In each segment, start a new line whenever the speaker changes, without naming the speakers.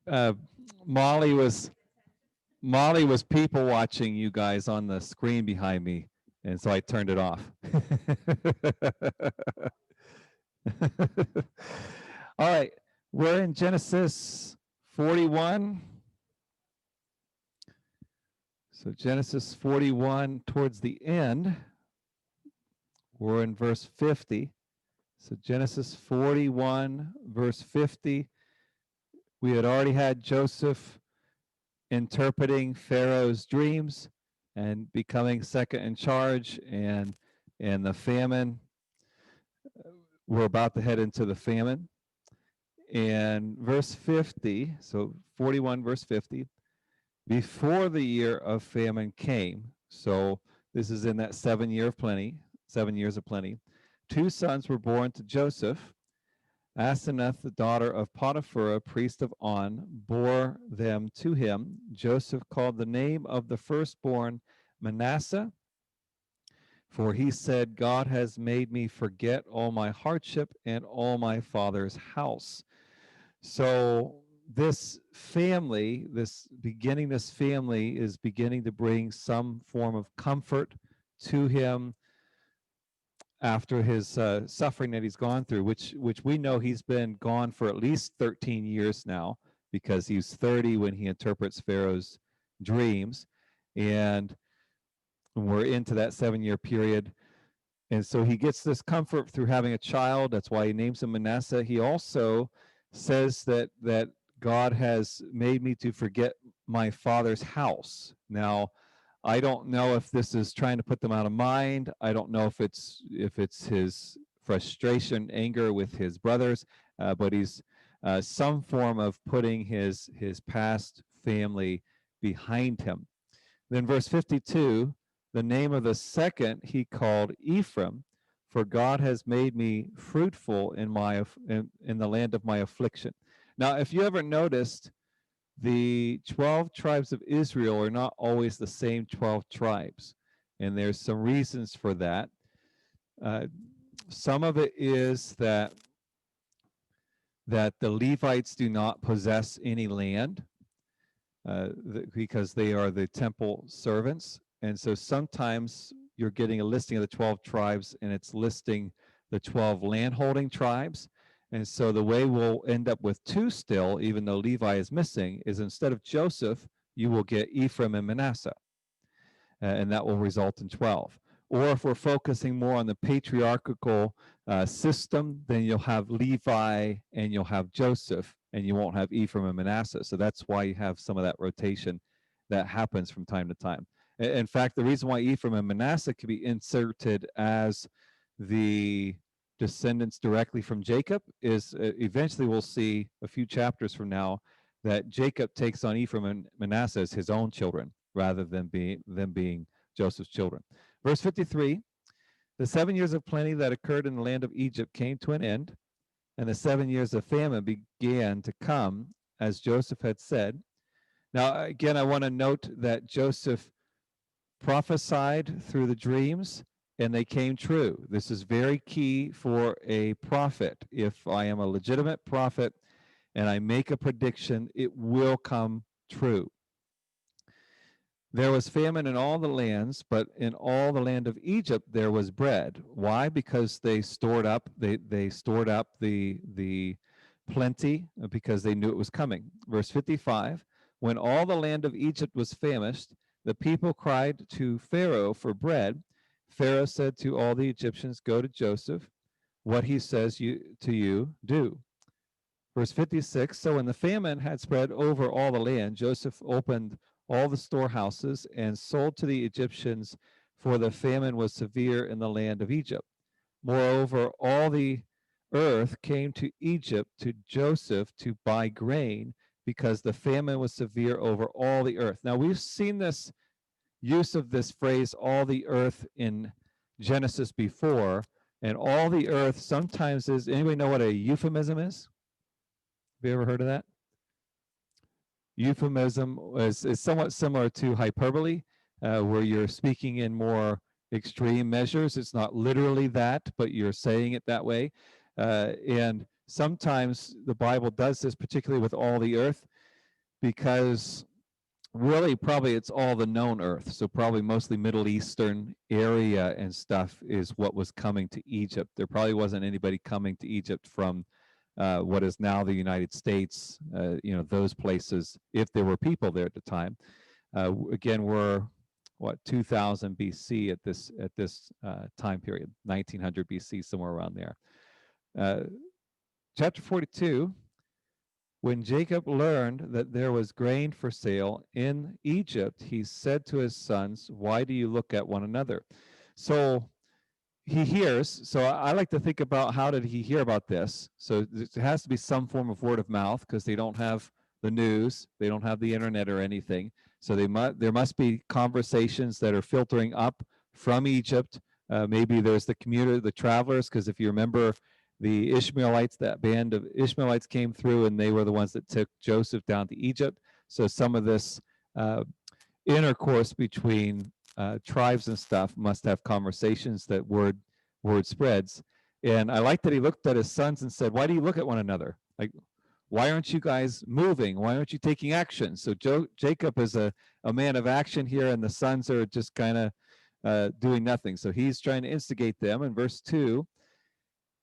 uh, Molly was Molly was people watching you guys on the screen behind me, and so I turned it off. All right, we're in Genesis 41. So Genesis 41 towards the end, we're in verse 50. So Genesis 41, verse 50. We had already had Joseph interpreting Pharaoh's dreams and becoming second in charge, and the famine. We're about to head into the famine. And verse 50, so 41, verse 50, before the year of famine came, so this is in that 7 year of plenty, 7 years of plenty, two sons were born to Joseph. Asenath, the daughter of Potiphar, priest of On, bore them to him. Joseph called the name of the firstborn Manasseh, for he said, God has made me forget all my hardship and all my father's house. So this family, this family is beginning to bring some form of comfort to him after his suffering that he's gone through, which we know he's been gone for at least 13 years now, because he's 30 when he interprets Pharaoh's dreams, and we're into that 7 year period. And so he gets this comfort through having a child. That's why he names him Manasseh. He also says that God has made me to forget my father's house. Now, I don't know if this is trying to put them out of mind. I don't know if it's his frustration, anger with his brothers, but he's some form of putting his past family behind him. Then verse 52, the name of the second he called Ephraim, for God has made me fruitful in the land of my affliction. Now, if you ever noticed, the 12 tribes of Israel are not always the same 12 tribes, and there's some reasons for that. Uh, some of it is that the Levites do not possess any land, because they are the temple servants. And so sometimes you're getting a listing of the 12 tribes, and it's listing the 12 landholding tribes. And so the way we'll end up with two still, even though Levi is missing, is instead of Joseph, you will get Ephraim and Manasseh, and that will result in 12. Or if we're focusing more on the patriarchal system, then you'll have Levi and you'll have Joseph, and you won't have Ephraim and Manasseh. So that's why you have some of that rotation that happens from time to time. In fact, the reason why Ephraim and Manasseh can be inserted as the descendants directly from Jacob is, eventually we'll see a few chapters from now that Jacob takes on Ephraim and Manasseh as his own children rather than them being Joseph's children. Verse 53, the 7 years of plenty that occurred in the land of Egypt came to an end, and the 7 years of famine began to come, as Joseph had said. Now, again, I want to note that Joseph prophesied through the dreams, and they came true. This is very key for a prophet. If I am a legitimate prophet and I make a prediction, it will come true. There was famine in all the lands, but in all the land of Egypt there was bread. Why? Because they stored up the plenty, because they knew it was coming. Verse 55, when all the land of Egypt was famished, the people cried to Pharaoh for bread. Pharaoh said to all the Egyptians, go to Joseph. What he says to you, do. Verse 56, so when the famine had spread over all the land, Joseph opened all the storehouses and sold to the Egyptians, for the famine was severe in the land of Egypt. Moreover, all the earth came to Egypt to Joseph to buy grain, because the famine was severe over all the earth. Now, we've seen this use of this phrase, all the earth, in Genesis before, and all the earth sometimes is, anybody know what a euphemism is? Have you ever heard of that? Euphemism is somewhat similar to hyperbole, where you're speaking in more extreme measures. It's not literally that, but you're saying it that way. And sometimes the Bible does this, particularly with all the earth. because really probably it's all the known earth. So probably mostly Middle Eastern area and stuff is what was coming to Egypt. There probably wasn't anybody coming to Egypt from what is now the United States, those places, if there were people there at the time. Again, we're 2000 BC at this time period, 1900 BC, somewhere around there. Chapter 42. When Jacob learned that there was grain for sale in Egypt, he said to his sons, "Why do you look at one another?" So he hears. So I like to think about, how did he hear about this? So it has to be some form of word of mouth, because they don't have the news, they don't have the internet or anything. So there must be conversations that are filtering up from Egypt. Maybe there's the commuter, the travelers, because if you remember, the Ishmaelites, that band of Ishmaelites came through, and they were the ones that took Joseph down to Egypt. So some of this intercourse between tribes and stuff must have conversations that word spreads. And I like that he looked at his sons and said, "Why do you look at one another? Like, why aren't you guys moving? Why aren't you taking action?" So Jacob is a man of action here, and the sons are just kind of doing nothing. So he's trying to instigate them. In verse 2,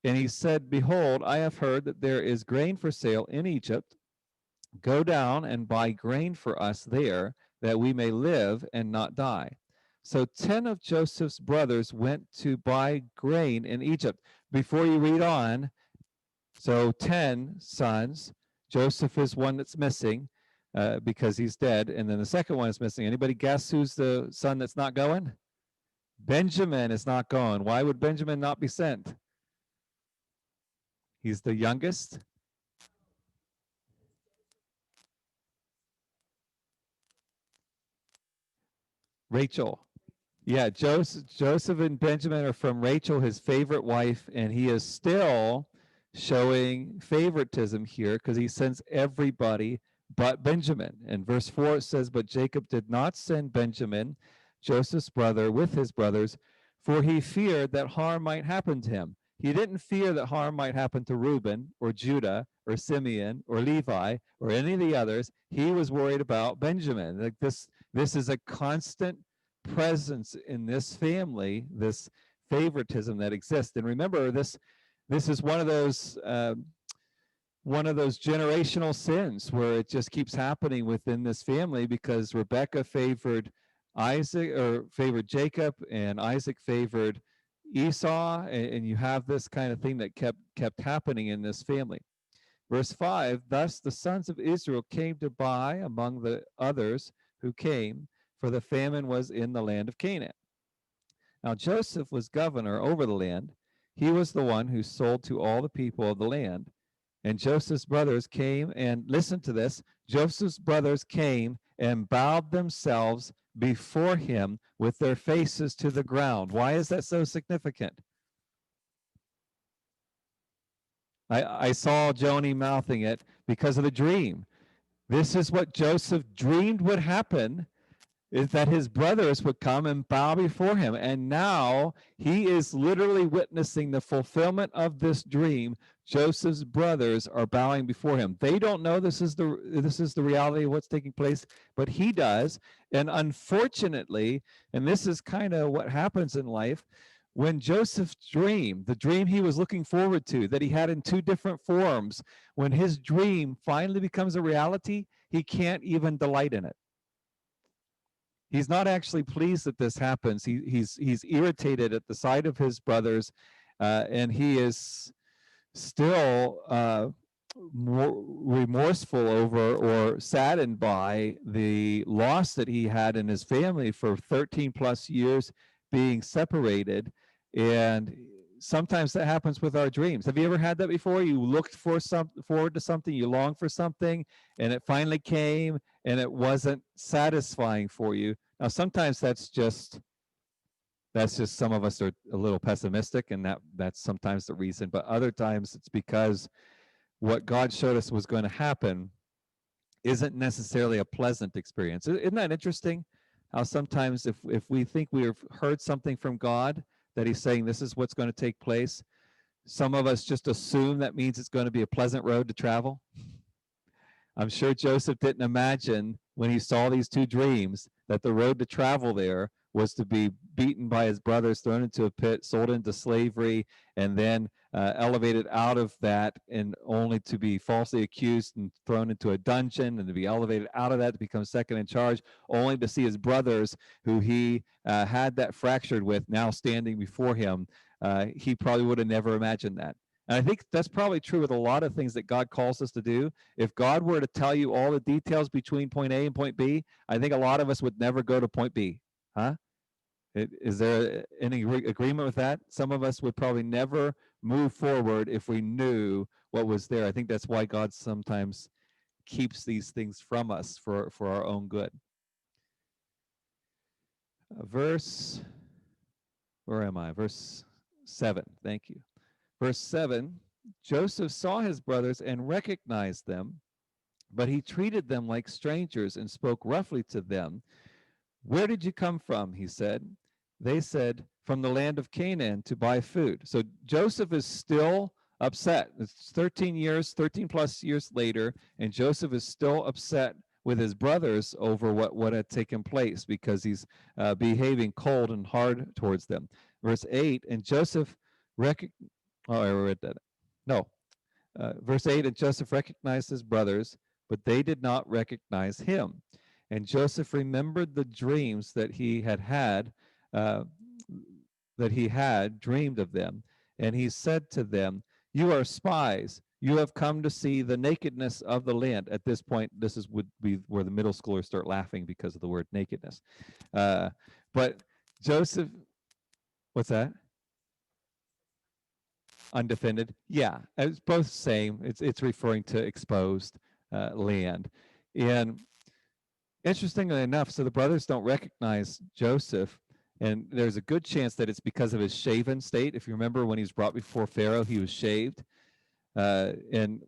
and he said, "Behold, I have heard that there is grain for sale in Egypt. Go down and buy grain for us there, that we may live and not die." So 10 of Joseph's brothers went to buy grain in Egypt. Before you read on, so 10 sons. Joseph is one that's missing because he's dead. And then the second one is missing. Anybody guess who's the son that's not going? Benjamin is not going. Why would Benjamin not be sent? He's the youngest. Rachel. Yeah, Joseph and Benjamin are from Rachel, his favorite wife, and he is still showing favoritism here because he sends everybody but Benjamin. In verse 4 it says, "But Jacob did not send Benjamin, Joseph's brother, with his brothers, for he feared that harm might happen to him." He didn't fear that harm might happen to Reuben or Judah or Simeon or Levi or any of the others. He was worried about Benjamin. Like this is a constant presence in this family, this favoritism that exists. And remember, this is one of those generational sins where it just keeps happening within this family, because Rebecca favored Isaac, or favored Jacob, and Isaac favored Esau, and you have this kind of thing that kept happening in this family. Verse 5, "Thus the sons of Israel came to buy among the others who came, for the famine was in the land of Canaan. Now Joseph was governor over the land. He was the one who sold to all the people of the land. And Joseph's brothers came and," listen to this, "Joseph's brothers came and bowed themselves before him with their faces to the ground." Why is that so significant? I saw Joni mouthing it because of the dream. This is what Joseph dreamed would happen, is that his brothers would come and bow before him. And now he is literally witnessing the fulfillment of this dream. Joseph's brothers are bowing before him. They don't know this is the reality of what's taking place, but he does. And unfortunately, and this is kind of what happens in life, when Joseph's dream, the dream he was looking forward to, that he had in two different forms, when his dream finally becomes a reality, he can't even delight in it. He's not actually pleased that this happens. He's irritated at the sight of his brothers, and he is still more remorseful over, or saddened by, the loss that he had in his family for 13 plus years being separated. And sometimes that happens with our dreams. Have you ever had that before? You looked forward to something, you longed for something, and it finally came, and it wasn't satisfying for you. Now, sometimes that's just some of us are a little pessimistic, and that's sometimes the reason. But other times it's because what God showed us was going to happen isn't necessarily a pleasant experience. Isn't that interesting? How sometimes if we think we've heard something from God, that he's saying this is what's going to take place, some of us just assume that means it's going to be a pleasant road to travel. I'm sure Joseph didn't imagine when he saw these two dreams that the road to travel there was to be beaten by his brothers, thrown into a pit, sold into slavery, and then elevated out of that, and only to be falsely accused and thrown into a dungeon, and to be elevated out of that to become second in charge, only to see his brothers, who he had that fractured with, now standing before him. He probably would have never imagined that. And I think that's probably true with a lot of things that God calls us to do. If God were to tell you all the details between point A and point B, I think a lot of us would never go to point B. Huh? Is there any agreement with that? Some of us would probably never move forward if we knew what was there. I think that's why God sometimes keeps these things from us for our own good. Verse, where am I? Verse 7. Thank you. Verse 7, Joseph saw his brothers and recognized them, but he treated them like strangers and spoke roughly to them. Where did you come from? He said. They said, from the land of Canaan to buy food. So Joseph is still upset. It's 13 plus years later, and Joseph is still upset with his brothers over what had taken place, because he's behaving cold and hard towards them. Verse 8, and Joseph oh, I read that. No. Verse 8, and Joseph recognized his brothers, but they did not recognize him. And Joseph remembered the dreams that he had dreamed of them. And he said to them, you are spies. You have come to see the nakedness of the land. At this point, this would be where the middle schoolers start laughing because of the word nakedness. But Joseph, what's that? Undefended. Yeah, it's both same. It's referring to exposed land. And interestingly enough, so the brothers don't recognize Joseph, and there's a good chance that it's because of his shaven state. If you remember, when he was brought before Pharaoh, he was shaved. And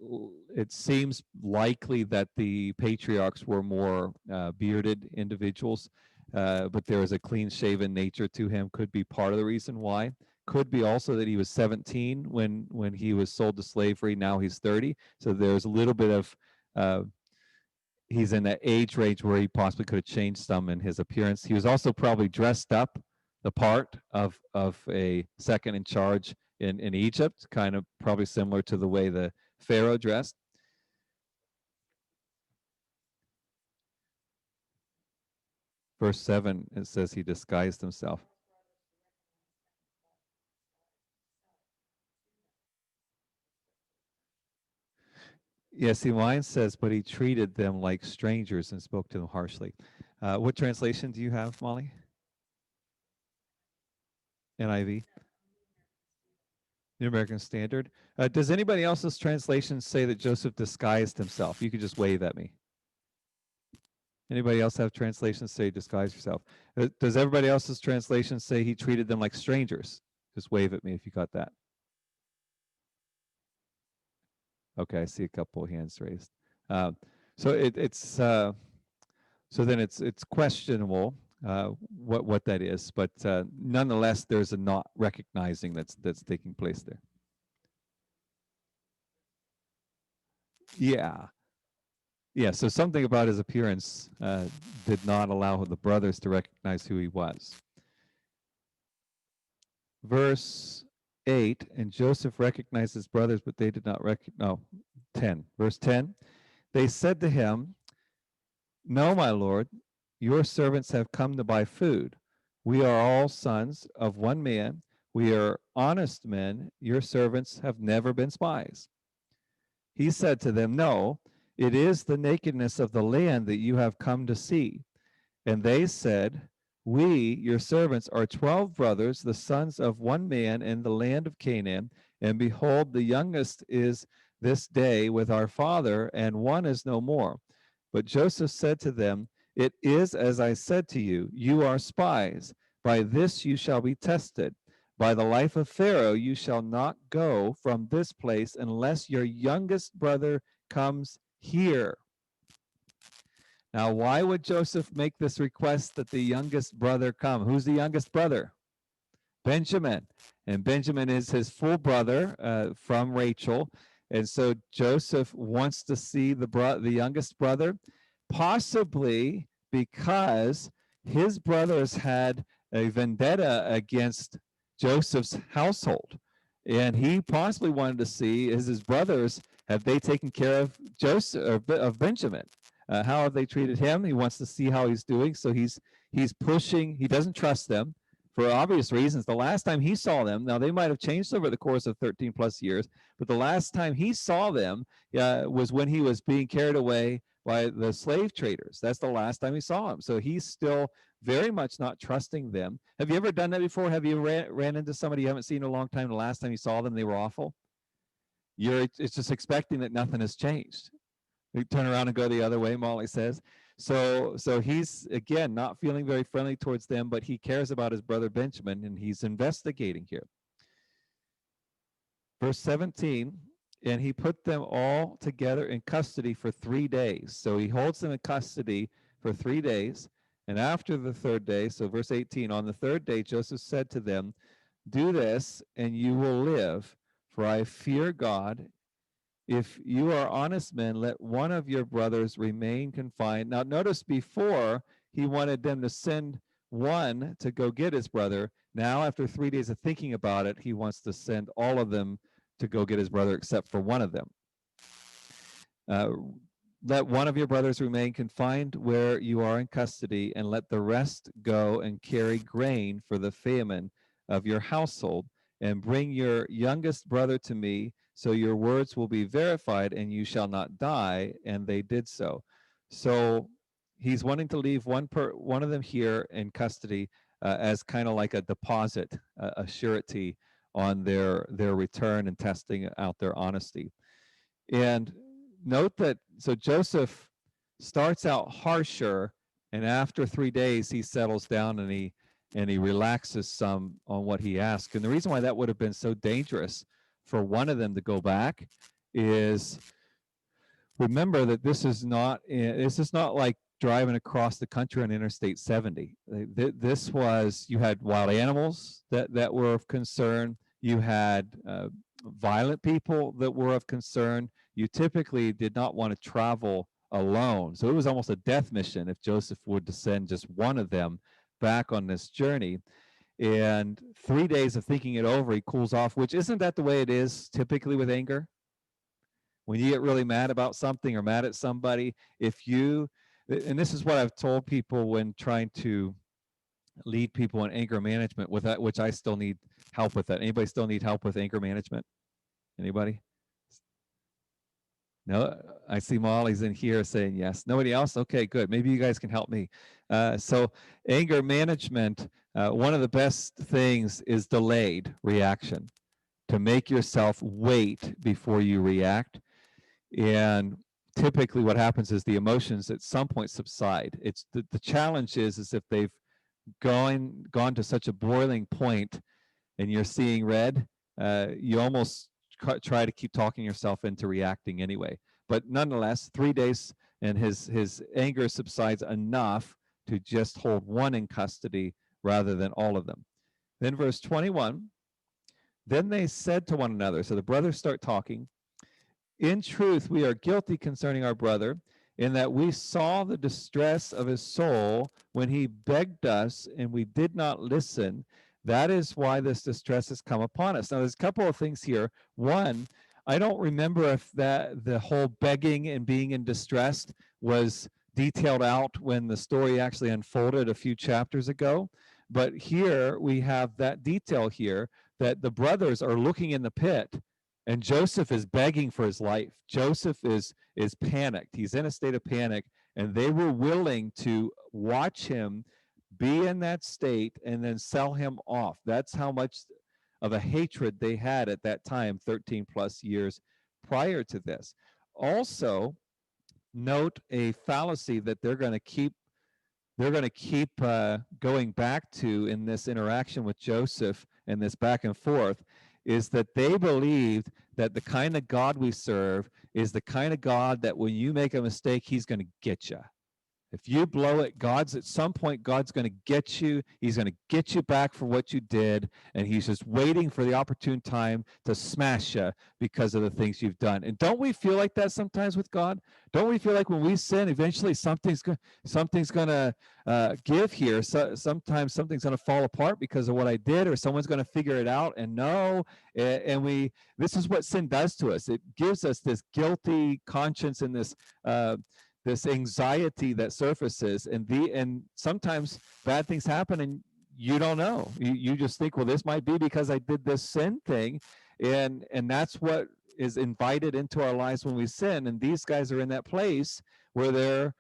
it seems likely that the patriarchs were more bearded individuals, but there was a clean-shaven nature to him. Could be part of the reason why. Could be also that he was 17 when he was sold to slavery. Now he's 30. So there's a little bit of, he's in that age range where he possibly could have changed some in his appearance. He was also probably dressed up the part of a second in charge in Egypt, kind of probably similar to the way the Pharaoh dressed. Verse 7, it says he disguised himself. Yes, see, mine says, but he treated them like strangers and spoke to them harshly. What translation do you have, Molly? NIV? New American Standard. Does anybody else's translation say that Joseph disguised himself? You could just wave at me. Anybody else have translations say disguise yourself? Does everybody else's translation say he treated them like strangers? Just wave at me if you got that. Okay, I see a couple of hands raised. So then it's questionable what that is, but nonetheless, there's a not recognizing that's taking place there. Yeah. So something about his appearance did not allow the brothers to recognize who he was. Verse 8, and Joseph recognized his brothers, but they did not recognize. No, 10. Verse 10, they said to him, no, my lord, your servants have come to buy food. We are all sons of one man. We are honest men. Your servants have never been spies. He said to them, no, it is the nakedness of the land that you have come to see. And they said, we, your servants, are 12 brothers, the sons of one man in the land of Canaan. And behold, the youngest is this day with our father, and one is no more. But Joseph said to them, it is as I said to you, you are spies. By this you shall be tested. By the life of Pharaoh, you shall not go from this place unless your youngest brother comes here. Now, why would Joseph make this request that the youngest brother come? Who's the youngest brother? Benjamin. And Benjamin is his full brother from Rachel. And so Joseph wants to see the youngest brother, possibly because his brothers had a vendetta against Joseph's household. And he possibly wanted to see, is his brothers, have they taken care of Joseph, of Benjamin? How have they treated him? He wants to see how he's doing. So he's pushing. He doesn't trust them for obvious reasons. The last time he saw them, now they might have changed over the course of 13 plus years, but the last time he saw them was when he was being carried away by the slave traders. That's the last time he saw him. So he's still very much not trusting them. Have you ever done that before? Have you ran into somebody you haven't seen in a long time? The last time you saw them, they were awful? It's just expecting that nothing has changed. You turn around and go the other way, Molly says. So he's, again, not feeling very friendly towards them, but he cares about his brother Benjamin, and he's investigating here. Verse 17, and he put them all together in custody for 3 days. So he holds them in custody for 3 days. And after the third day, so verse 18, on the third day, Joseph said to them, do this and you will live, for I fear God. If you are honest men, let one of your brothers remain confined. Now notice before he wanted them to send one to go get his brother. Now after 3 days of thinking about it, he wants to send all of them to go get his brother except for one of them. Let one of your brothers remain confined where you are in custody, and let the rest go and carry grain for the famine of your household, and bring your youngest brother to me, so your words will be verified and you shall not die. And they did so. So he's wanting to leave one of them here in custody as kind of like a deposit, a surety on their return and testing out their honesty. And note that, so Joseph starts out harsher, and after 3 days he settles down and he relaxes some on what he asked. And the reason why that would have been so dangerous for one of them to go back is, remember that this is not like driving across the country on Interstate 70. This was, you had wild animals that were of concern. You had violent people that were of concern. You typically did not want to travel alone. So it was almost a death mission if Joseph would to send just one of them back on this journey. And 3 days of thinking it over, he cools off, which isn't that the way it is typically with anger? When you get really mad about something or mad at somebody, and this is what I've told people when trying to lead people in anger management with that, which I still need help with that. Anybody still need help with anger management? Anybody? No, I see Molly's in here saying yes. Nobody else? Okay, good. Maybe you guys can help me. So anger management, one of the best things is delayed reaction, to make yourself wait before you react. And typically what happens is the emotions at some point subside. It's the challenge is if they've gone to such a boiling point and you're seeing red, you almost try to keep talking yourself into reacting anyway. But nonetheless, 3 days and his anger subsides enough to just hold one in custody rather than all of them. Then verse 21, then they said to one another, so the brothers start talking, in truth, we are guilty concerning our brother, in that we saw the distress of his soul when he begged us and we did not listen. That is why this distress has come upon us. Now, there's a couple of things here. One, I don't remember if the whole begging and being in distress was detailed out when the story actually unfolded a few chapters ago. But here we have that detail here, that the brothers are looking in the pit and Joseph is begging for his life. Joseph is panicked. He's in a state of panic, and they were willing to watch him be in that state and then sell him off. That's how much of a hatred they had at that time, 13 plus years prior to this. Also, note a fallacy that they're going to keep going back to in this interaction with Joseph and this back and forth, is that they believed that the kind of God we serve is the kind of God that when you make a mistake, he's going to get you. If you blow it, at some point, God's going to get you. He's going to get you back for what you did. And he's just waiting for the opportune time to smash you because of the things you've done. And don't we feel like that sometimes with God? Don't we feel like when we sin, eventually something's going to give here? So, sometimes something's going to fall apart because of what I did, or someone's going to figure it out. And no, this is what sin does to us. It gives us this guilty conscience and this anxiety that surfaces, and sometimes bad things happen and you don't know. You just think, well, this might be because I did this sin thing, and that's what is invited into our lives when we sin. And these guys are in that place where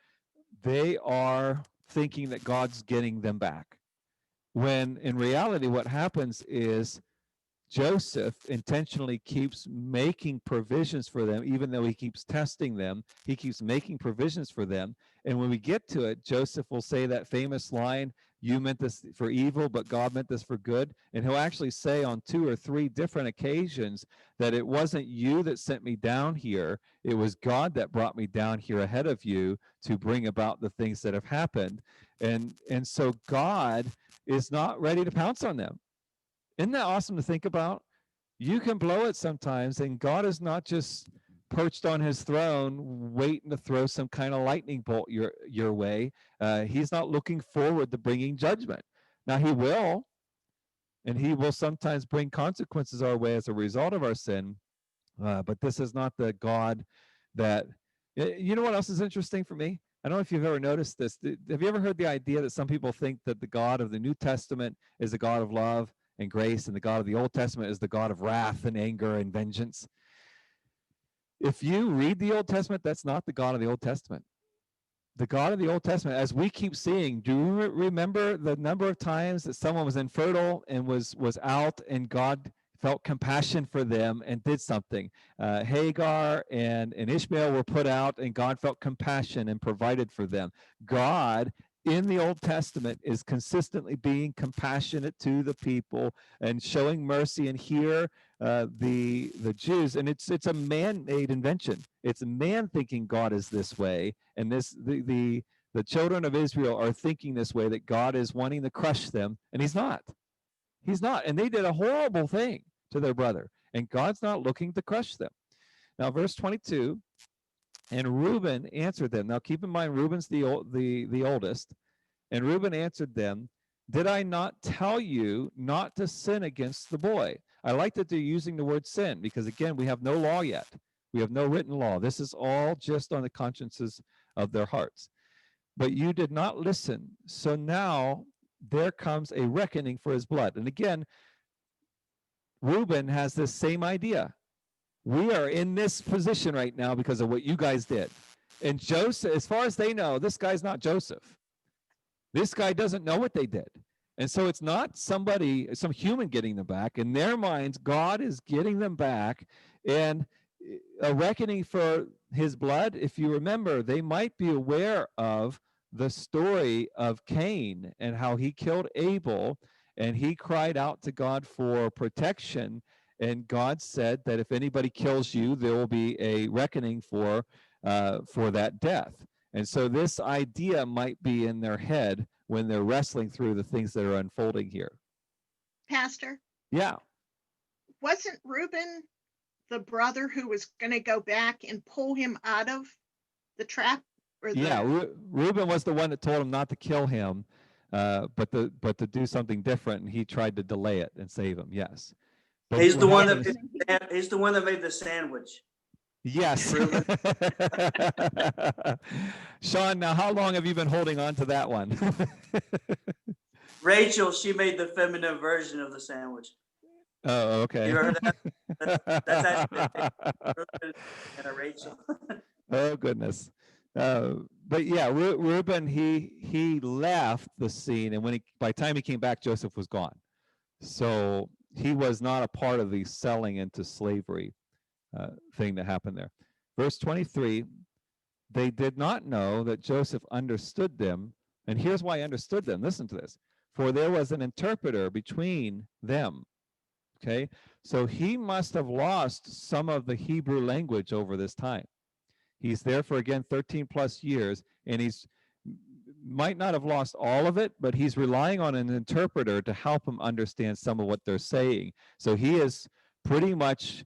they are thinking that God's getting them back, when in reality what happens is Joseph intentionally keeps making provisions for them, even though he keeps testing them. He keeps making provisions for them. And when we get to it, Joseph will say that famous line, "You meant this for evil, but God meant this for good." And he'll actually say on 2 or 3 different occasions that it wasn't you that sent me down here. It was God that brought me down here ahead of you to bring about the things that have happened. And so God is not ready to pounce on them. Isn't that awesome to think about? You can blow it sometimes, and God is not just perched on his throne waiting to throw some kind of lightning bolt your way. He's not looking forward to bringing judgment. Now, he will, and he will sometimes bring consequences our way as a result of our sin, but this is not the God that... You know what else is interesting for me? I don't know if you've ever noticed this. Have you ever heard the idea that some people think that the God of the New Testament is the God of love and grace, and the God of the Old Testament is the God of wrath and anger and vengeance? If you read the Old Testament, that's not the God of the Old Testament. The God of the Old Testament, as we keep seeing, do you remember the number of times that someone was infertile and was out, and God felt compassion for them and did something? Hagar and Ishmael were put out, and God felt compassion and provided for them. God in the Old Testament is consistently being compassionate to the people and showing mercy. And here the Jews, and it's a man-made invention. It's a man thinking God is this way, and the children of Israel are thinking this way, that God is wanting to crush them, and he's not. He's not. And they did a horrible thing to their brother, and God's not looking to crush them. Now, verse 22, and Reuben answered them. Now, keep in mind, Reuben's the oldest. And Reuben answered them, "Did I not tell you not to sin against the boy?" I like that they're using the word sin, because, again, we have no law yet. We have no written law. This is all just on the consciences of their hearts. "But you did not listen. So now there comes a reckoning for his blood." And again, Reuben has this same idea. We are in this position right now because of what you guys did. And Joseph, as far as they know, this guy's not Joseph. This guy doesn't know what they did. And so it's not some human getting them back. In their minds, God is getting them back, and a reckoning for his blood. If you remember, they might be aware of the story of Cain and how he killed Abel, and he cried out to God for protection. And God said that if anybody kills you, there will be a reckoning for that death. And so this idea might be in their head when they're wrestling through the things that are unfolding here.
Pastor?
Yeah.
Wasn't Reuben the brother who was going to go back and pull him out of the trap?
Reuben was the one that told him not to kill him, but to do something different, and he tried to delay it and save him. Yes.
But he's the one that made the sandwich.
Yes. Sean, now how long have you been holding on to that one?
Rachel, she made the feminine version of the sandwich.
Oh, okay.
You heard that? That's actually and Rachel.
Oh, goodness. But yeah, Reuben, he left the scene, and by the time he came back, Joseph was gone. So he was not a part of the selling into slavery thing that happened there. Verse 23, they did not know that Joseph understood them. And here's why he understood them. Listen to this. For there was an interpreter between them. Okay, so he must have lost some of the Hebrew language over this time. He's there for, again, 13 plus years, and he's might not have lost all of it, but he's relying on an interpreter to help him understand some of what they're saying. So he is pretty much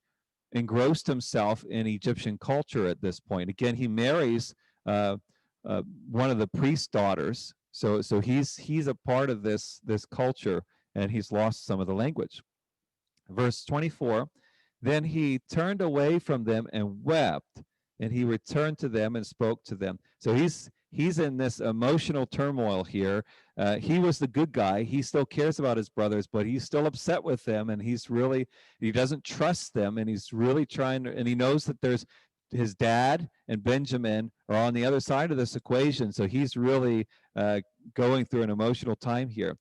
engrossed himself in Egyptian culture at this point. Again, he marries uh, one of the priest's daughters, so he's a part of this culture, and he's lost some of the language. Verse 24, then he turned away from them and wept, and he returned to them and spoke to them. So he's in this emotional turmoil here. He was the good guy. He still cares about his brothers, but he's still upset with them, and he doesn't trust them, and he's really trying to, and he knows that there's his dad and Benjamin are on the other side of this equation. So he's really going through an emotional time here.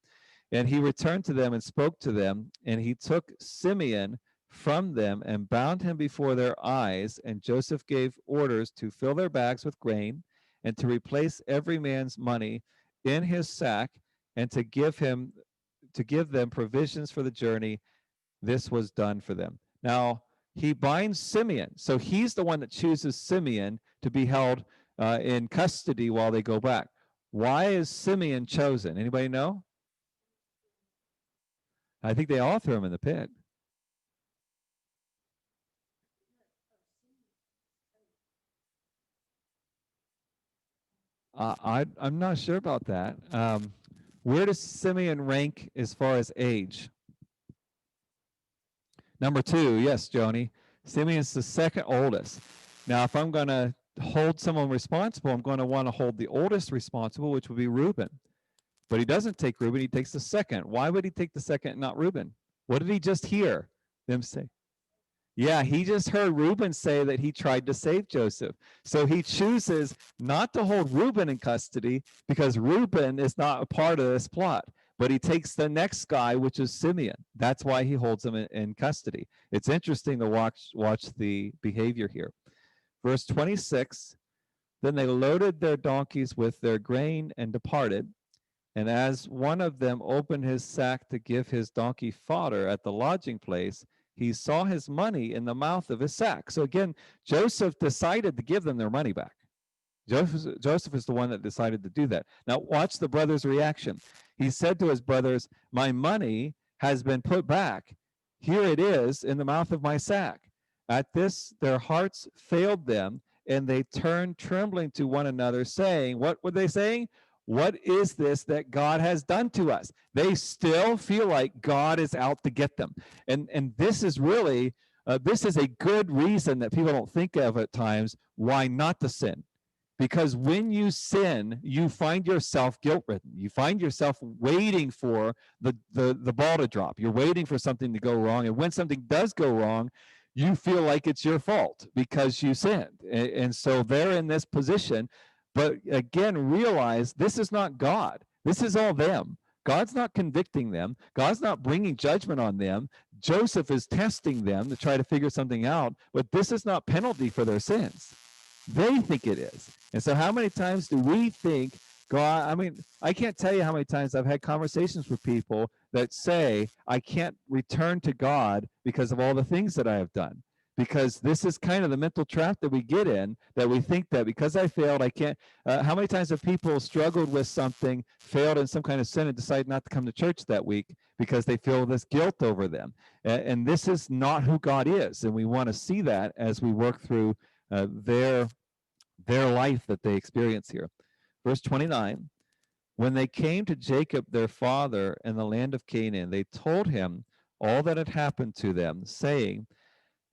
And he returned to them and spoke to them, and he took Simeon from them and bound him before their eyes. And Joseph gave orders to fill their bags with grain and to replace every man's money in his sack, and to give them provisions for the journey. This was done for them. Now he binds Simeon. So he's the one that chooses Simeon to be held in custody while they go back. Why is Simeon chosen? Anybody know? I think they all threw him in the pit. I'm not sure about that. Where does Simeon rank as far as age? Number 2, yes, Joni. Simeon's the second oldest. Now, if I'm going to hold someone responsible, I'm going to want to hold the oldest responsible, which would be Reuben. But he doesn't take Reuben, he takes the second. Why would he take the second and not Reuben? What did he just hear them say? Yeah, he just heard Reuben say that he tried to save Joseph. So he chooses not to hold Reuben in custody because Reuben is not a part of this plot. But he takes the next guy, which is Simeon. That's why he holds him in custody. It's interesting to watch the behavior here. Verse 26, then they loaded their donkeys with their grain and departed. And as one of them opened his sack to give his donkey fodder at the lodging place, he saw his money in the mouth of his sack. So again, Joseph decided to give them their money back. Joseph is the one that decided to do that. Now watch the brothers' reaction. He said to his brothers, my money has been put back. Here it is in the mouth of my sack. At this, their hearts failed them, and they turned trembling to one another, saying, what were they saying? What is this that God has done to us? They still feel like God is out to get them. And this is really, this is a good reason that people don't think of at times why not to sin. Because when you sin, you find yourself guilt-ridden. You find yourself waiting for the ball to drop. You're waiting for something to go wrong. And when something does go wrong, you feel like it's your fault because you sinned. And so they're in this position. But again, realize this is not God. This is all them. God's not convicting them. God's not bringing judgment on them. Joseph is testing them to try to figure something out. But this is not penalty for their sins. They think it is. And so how many times do we think God, I mean, I can't tell you how many times I've had conversations with people that say, I can't return to God because of all the things that I have done. Because this is kind of the mental trap that we get in, that we think that because I failed, I can't. How many times have people struggled with something, failed in some kind of sin, and decide not to come to church that week because they feel this guilt over them? And this is not who God is. And we want to see that as we work through their life that they experience here. Verse 29, when they came to Jacob their father in the land of Canaan, they told him all that had happened to them, saying,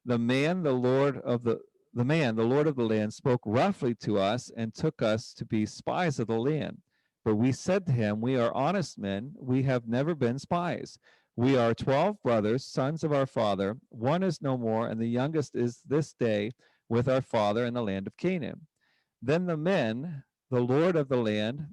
the man, the Lord of the land, spoke roughly to us and took us to be spies of the land. But we said to him, we are honest men, we have never been spies. We are 12 brothers, sons of our father. One is no more, and the youngest is this day with our father in the land of Canaan. Then the man, the Lord of the land,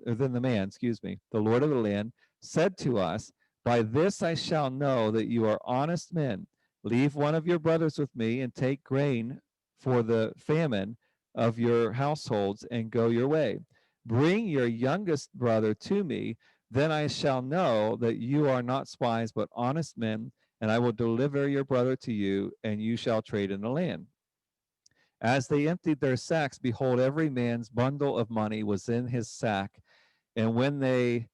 said to us, by this I shall know that you are honest men. Leave one of your brothers with me and take grain for the famine of your households and go your way. Bring your youngest brother to me, then I shall know that you are not spies but honest men, and I will deliver your brother to you, and you shall trade in the land. As they emptied their sacks, behold, every man's bundle of money was in his sack, And when they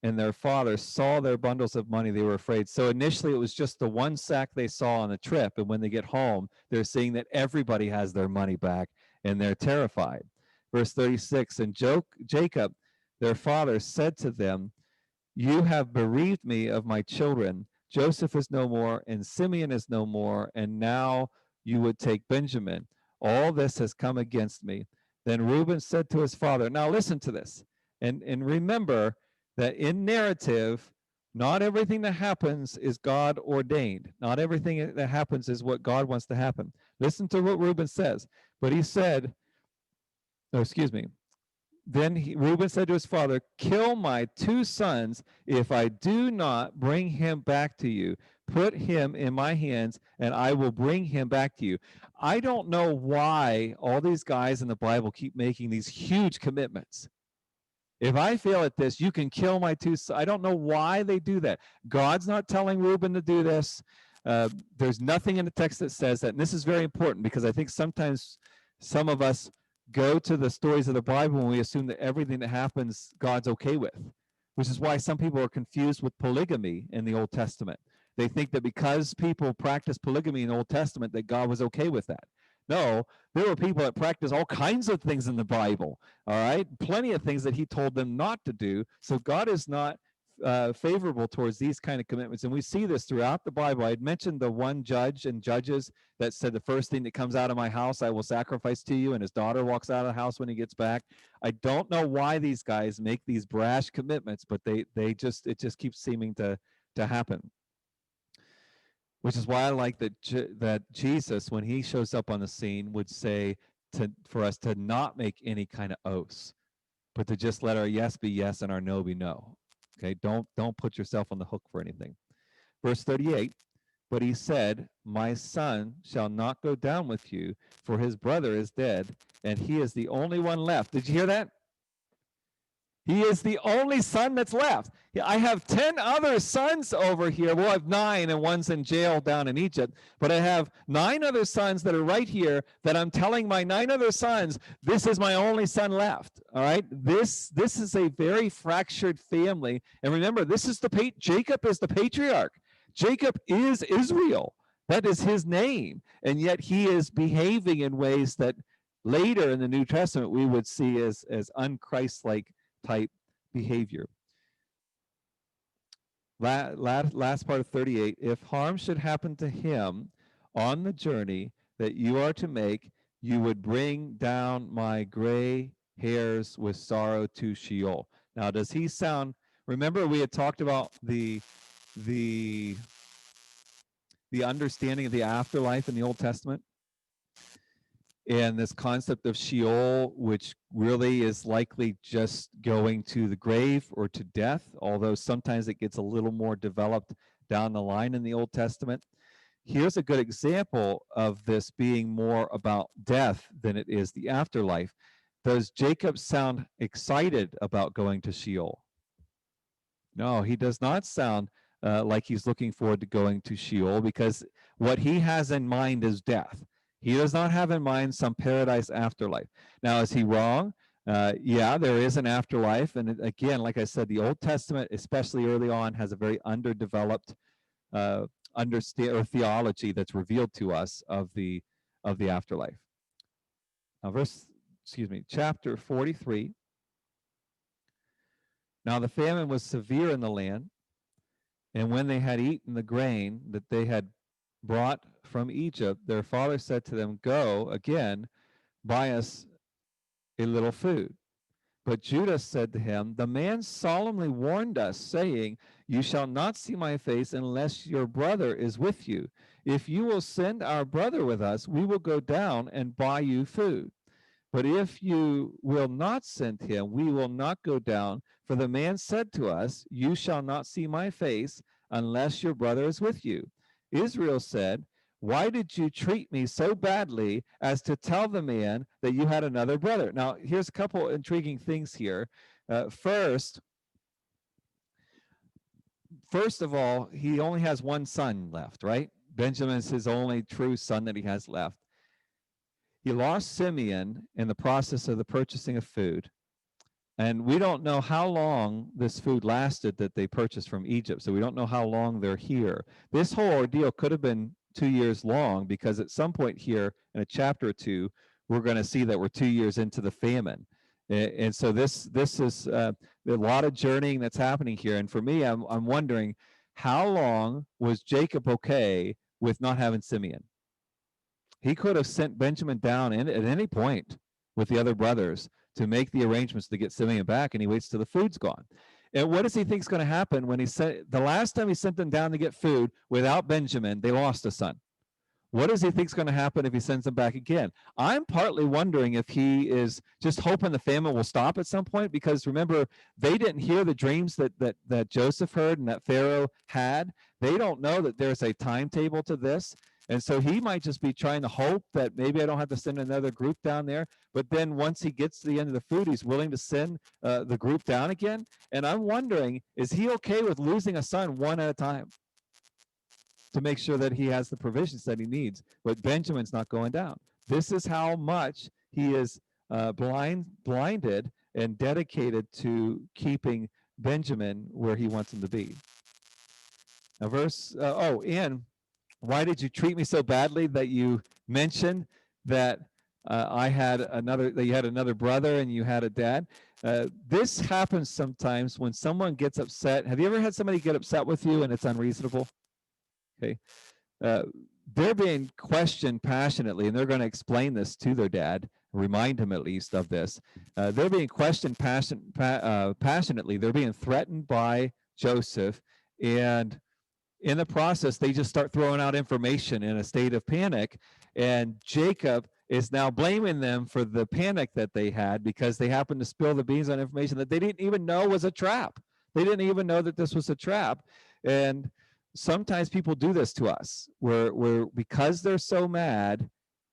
and their father saw their bundles of money, they were afraid. So initially it was just the one sack they saw on the trip. And when they get home, they're seeing that everybody has their money back and they're terrified. Verse 36, and Jacob, their father, said to them, you have bereaved me of my children. Joseph is no more, and Simeon is no more, and now you would take Benjamin. All this has come against me. Then Reuben said to his father, now listen to this, and remember that in narrative, not everything that happens is God ordained. Not everything that happens is what God wants to happen. Listen to what Reuben says. But he said, oh, excuse me. Then Reuben said to his father, kill my 2 sons if I do not bring him back to you. Put him in my hands and I will bring him back to you. I don't know why all these guys in the Bible keep making these huge commitments. If I fail at this, you can kill my 2 sons. I don't know why they do that. God's not telling Reuben to do this. There's nothing in the text that says that. And this is very important because I think sometimes some of us go to the stories of the Bible and we assume that everything that happens, God's okay with, which is why some people are confused with polygamy in the Old Testament. They think that because people practice polygamy in the Old Testament, that God was okay with that. No, there were people that practiced all kinds of things in the Bible, all right? Plenty of things that he told them not to do. So God is not favorable towards these kind of commitments. And we see this throughout the Bible. I had mentioned the one judge in Judges that said, the first thing that comes out of my house, I will sacrifice to you. And his daughter walks out of the house when he gets back. I don't know why these guys make these brash commitments, but it just keeps seeming to happen. Which is why I like that Jesus, when he shows up on the scene, would say for us to not make any kind of oaths, but to just let our yes be yes and our no be no. Okay, don't put yourself on the hook for anything. Verse 38, but he said, my son shall not go down with you, for his brother is dead, and he is the only one left. Did you hear that? He is the only son that's left. I have 10 other sons over here. Well, I have 9, and one's in jail down in Egypt. But I have 9 other sons that are right here that I'm telling my 9 other sons, this is my only son left. All right? This is a very fractured family. And remember, Jacob is the patriarch. Jacob is Israel. That is his name. And yet he is behaving in ways that later in the New Testament we would see as un-Christ-like type behavior. Last part of 38, if harm should happen to him on the journey that you are to make, you would bring down my gray hairs with sorrow to Sheol. Now, does he sound, remember we had talked about the understanding of the afterlife in the Old Testament? And this concept of Sheol, which really is likely just going to the grave or to death, although sometimes it gets a little more developed down the line in the Old Testament. Here's a good example of this being more about death than it is the afterlife. Does Jacob sound excited about going to Sheol? No, he does not sound like he's looking forward to going to Sheol, because what he has in mind is death. He does not have in mind some paradise afterlife. Now, is he wrong? Yeah, there is an afterlife. And again, like I said, the Old Testament, especially early on, has a very underdeveloped theology that's revealed to us of the afterlife. Now, chapter 43. Now the famine was severe in the land, and when they had eaten the grain that they had brought from Egypt, their father said to them, go again, buy us a little food. But Judah said to him, the man solemnly warned us, saying, you shall not see my face unless your brother is with you. If you will send our brother with us, we will go down and buy you food. But if you will not send him, we will not go down. For the man said to us, you shall not see my face unless your brother is with you. Israel said, why did you treat me so badly as to tell the man that you had another brother? Now, here's a couple intriguing things here. First of all, he only has one son left, right? Benjamin is his only true son that he has left. He lost Simeon in the process of the purchasing of food. And we don't know how long this food lasted that they purchased from Egypt. So we don't know how long they're here. This whole ordeal could have been 2 years long, because at some point here in a chapter or two, we're going to see that we're 2 years into the famine. And so this is a lot of journeying that's happening here. And for me, I'm wondering, how long was Jacob okay with not having Simeon? He could have sent Benjamin down at any point with the other brothers to make the arrangements to get Simeon back, and he waits till the food's gone. And what does he think is going to happen when he sent the last time he sent them down to get food without Benjamin? They lost a son. What does he think is going to happen if he sends them back again? I'm partly wondering if he is just hoping the famine will stop at some point, because remember, they didn't hear the dreams that Joseph heard and that Pharaoh had. They don't know that there's a timetable to this. And so he might just be trying to hope that maybe I don't have to send another group down there. But then once he gets to the end of the food, he's willing to send the group down again. And I'm wondering, is he okay with losing a son one at a time to make sure that he has the provisions that he needs? But Benjamin's not going down. This is how much he is blinded and dedicated to keeping Benjamin where he wants him to be. Now and why did you treat me so badly that you mentioned that you had another brother and you had a dad? This happens sometimes when someone gets upset. Have you ever had somebody get upset with you and it's unreasonable? Okay. They're being questioned passionately, and they're going to explain this to their dad, remind him at least of this. They're being questioned passionately. They're being threatened by Joseph, and in the process, they just start throwing out information in a state of panic. And Jacob is now blaming them for the panic that they had, because they happened to spill the beans on information that they didn't even know was a trap. They didn't even know that this was a trap. And sometimes people do this to us, where because they're so mad,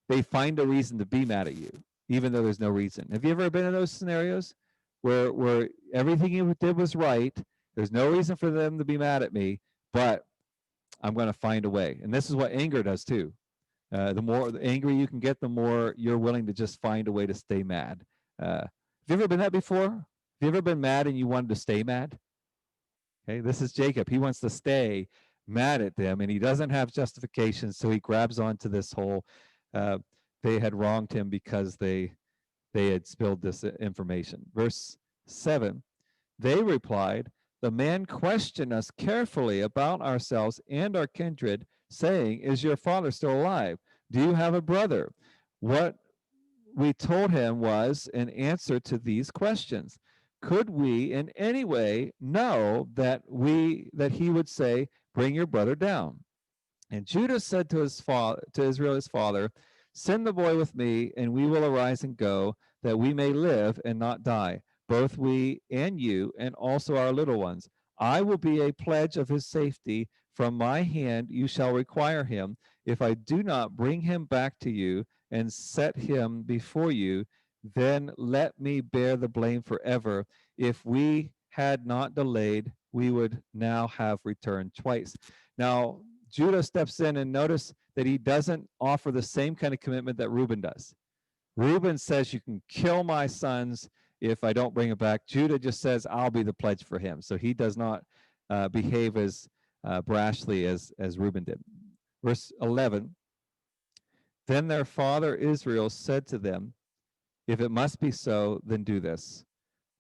they find a reason to be mad at you, even though there's no reason. Have you ever been in those scenarios where everything you did was right? There's no reason for them to be mad at me, but I'm going to find a way. And this is what anger does too. The more angry you can get, the more you're willing to just find a way to stay mad. Have you ever been that before? Have you ever been mad and you wanted to stay mad? Okay, this is Jacob. He wants to stay mad at them, and he doesn't have justification, so he grabs onto this whole they had wronged him because they had spilled this information. Verse 7, they replied, the man questioned us carefully about ourselves and our kindred, saying, is your father still alive? Do you have a brother? What we told him was in answer to these questions. Could we in any way know that he would say, bring your brother down? And Judah said to Israel his father, send the boy with me, and we will arise and go, that we may live and not die, both we and you, and also our little ones. I will be a pledge of his safety. From my hand you shall require him. If I do not bring him back to you and set him before you, then let me bear the blame forever. If we had not delayed, we would now have returned twice. Now, Judah steps in, and notice that he doesn't offer the same kind of commitment that Reuben does. Reuben says, you can kill my sons if I don't bring him back. Judah just says, I'll be the pledge for him. So he does not behave as brashly as Reuben did. Verse 11, then their father Israel said to them, if it must be so, then do this.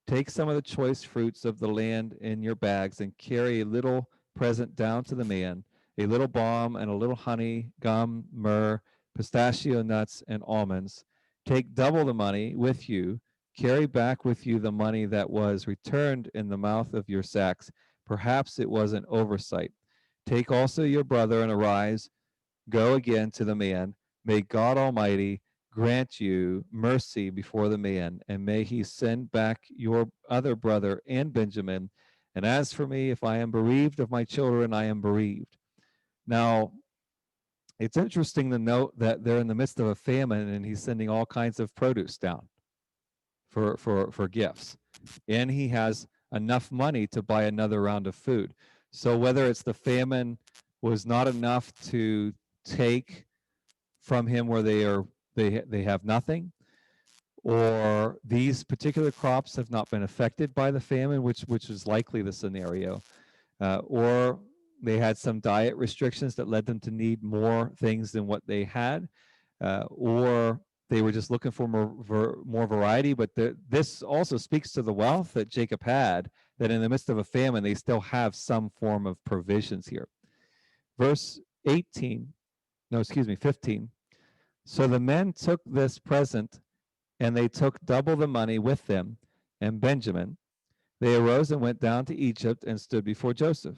Take some of the choice fruits of the land in your bags and carry a little present down to the man, a little balm and a little honey, gum, myrrh, pistachio nuts, and almonds. Take double the money with you. Carry back with you the money that was returned in the mouth of your sacks. Perhaps it was an oversight. Take also your brother and arise. Go again to the man. May God Almighty grant you mercy before the man, and may he send back your other brother and Benjamin. And as for me, if I am bereaved of my children, I am bereaved. Now, it's interesting to note that they're in the midst of a famine, and he's sending all kinds of produce down for gifts. And he has enough money to buy another round of food. So whether it's the famine was not enough to take from him where they have nothing, or these particular crops have not been affected by the famine, which is likely the scenario, or they had some diet restrictions that led them to need more things than what they had, or they were just looking for more variety. But this also speaks to the wealth that Jacob had, that in the midst of a famine, they still have some form of provisions here. Verse 15. So the men took this present, and they took double the money with them and Benjamin. They arose and went down to Egypt and stood before Joseph.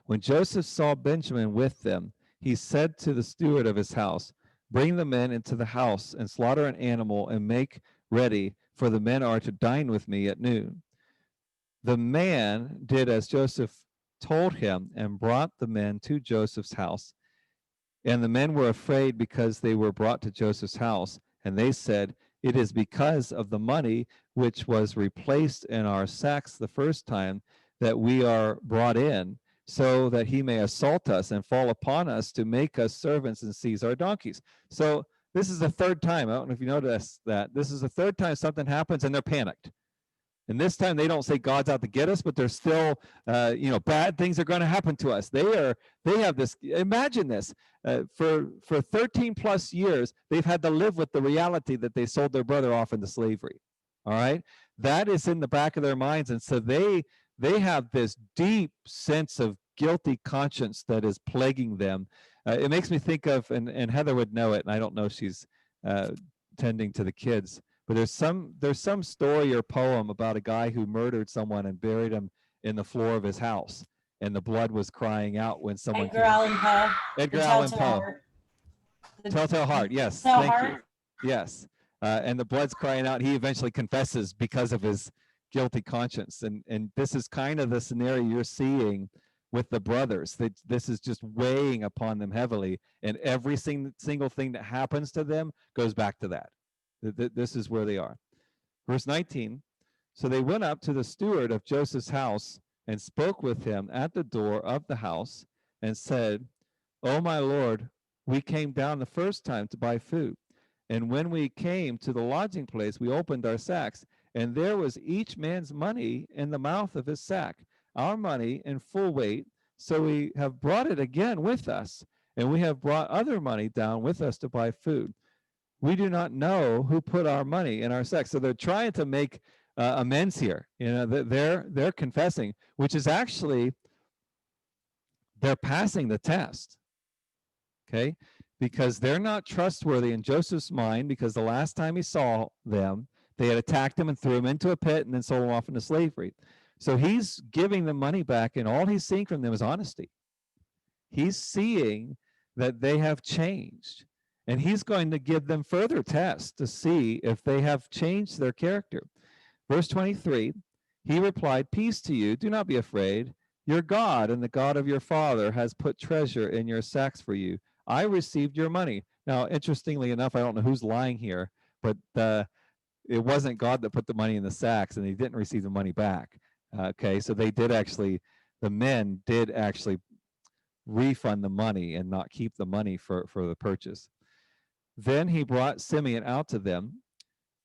When Joseph saw Benjamin with them, he said to the steward of his house, "Bring the men into the house and slaughter an animal and make ready, for the men are to dine with me at noon." The man did as Joseph told him and brought the men to Joseph's house. And the men were afraid because they were brought to Joseph's house. And they said, "It is because of the money which was replaced in our sacks the first time that we are brought in, so that he may assault us and fall upon us to make us servants and seize our donkeys." So this is the third time. I don't know if you noticed that. This is the third time something happens and they're panicked. And this time they don't say God's out to get us, but they're still, bad things are going to happen to us. They have this, imagine this, for 13 plus years, they've had to live with the reality that they sold their brother off into slavery. All right. That is in the back of their minds. And so they have this deep sense of guilty conscience that is plaguing them. It makes me think of, and Heather would know it, and I don't know if she's tending to the kids, but there's some story or poem about a guy who murdered someone and buried him in the floor of his house, and the blood was crying out when someone
Edgar Allan Poe.
Edgar
The
Allan
Telltale
Poe.
Heart.
Telltale Heart, yes.
Telltale
Thank
Heart.
you. Yes. And the blood's crying out. He eventually confesses because of his guilty conscience. And this is kind of the scenario you're seeing with the brothers. This is just weighing upon them heavily. And every single thing that happens to them goes back to that. This is where they are. Verse 19, so they went up to the steward of Joseph's house and spoke with him at the door of the house and said, "Oh, my lord, we came down the first time to buy food. And when we came to the lodging place, we opened our sacks, and there was each man's money in the mouth of his sack, our money in full weight. So we have brought it again with us, and we have brought other money down with us to buy food. We do not know who put our money in our sacks." So they're trying to make amends here. They're confessing, which is actually, they're passing the test. Okay, because they're not trustworthy in Joseph's mind, because the last time he saw them, they had attacked him and threw him into a pit and then sold him off into slavery. So he's giving them money back, and all he's seeing from them is honesty. He's seeing that they have changed. And he's going to give them further tests to see if they have changed their character. Verse 23, he replied, "Peace to you, do not be afraid. Your God and the God of your father has put treasure in your sacks for you. I received your money." Now, interestingly enough, I don't know who's lying here, but it wasn't God that put the money in the sacks, and he didn't receive the money back. Okay, so the men did actually refund the money and not keep the money for the purchase. Then he brought Simeon out to them,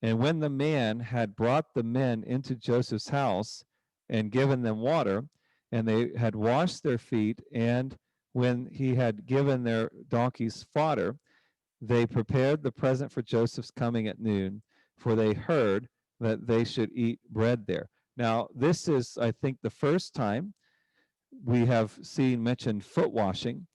and when the man had brought the men into Joseph's house and given them water, and they had washed their feet, and when he had given their donkeys fodder, they prepared the present for Joseph's coming at noon, for they heard that they should eat bread there. Now, this is, I think, the first time we have seen mentioned foot washing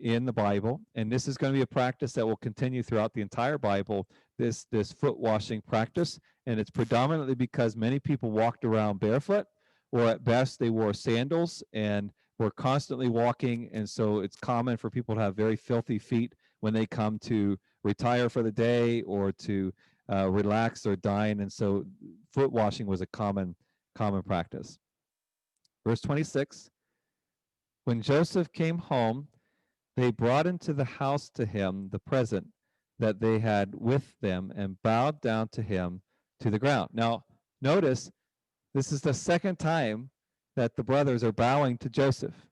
in the Bible, and this is going to be a practice that will continue throughout the entire Bible, this foot washing practice. And it's predominantly because many people walked around barefoot, or at best they wore sandals and were constantly walking, and so it's common for people to have very filthy feet when they come to retire for the day or to relax or dine. And so foot washing was a common practice. Verse 26, when Joseph came home, they brought into the house to him the present that they had with them and bowed down to him to the ground. Now, notice this is the second time that the brothers are bowing to Joseph.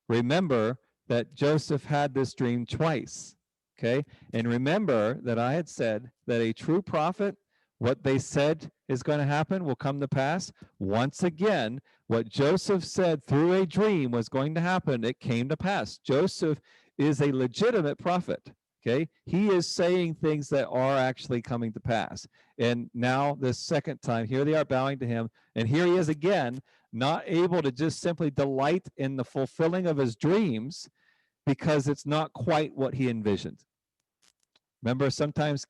Remember that Joseph had this dream twice. Okay. And remember that I had said that a true prophet, what they said is going to happen will come to pass. Once again, what Joseph said through a dream was going to happen, it came to pass. Joseph is a legitimate prophet. Okay. He is saying things that are actually coming to pass. And now, this second time, here they are bowing to him. And here he is again, not able to just simply delight in the fulfilling of his dreams because it's not quite what he envisioned. Remember, sometimes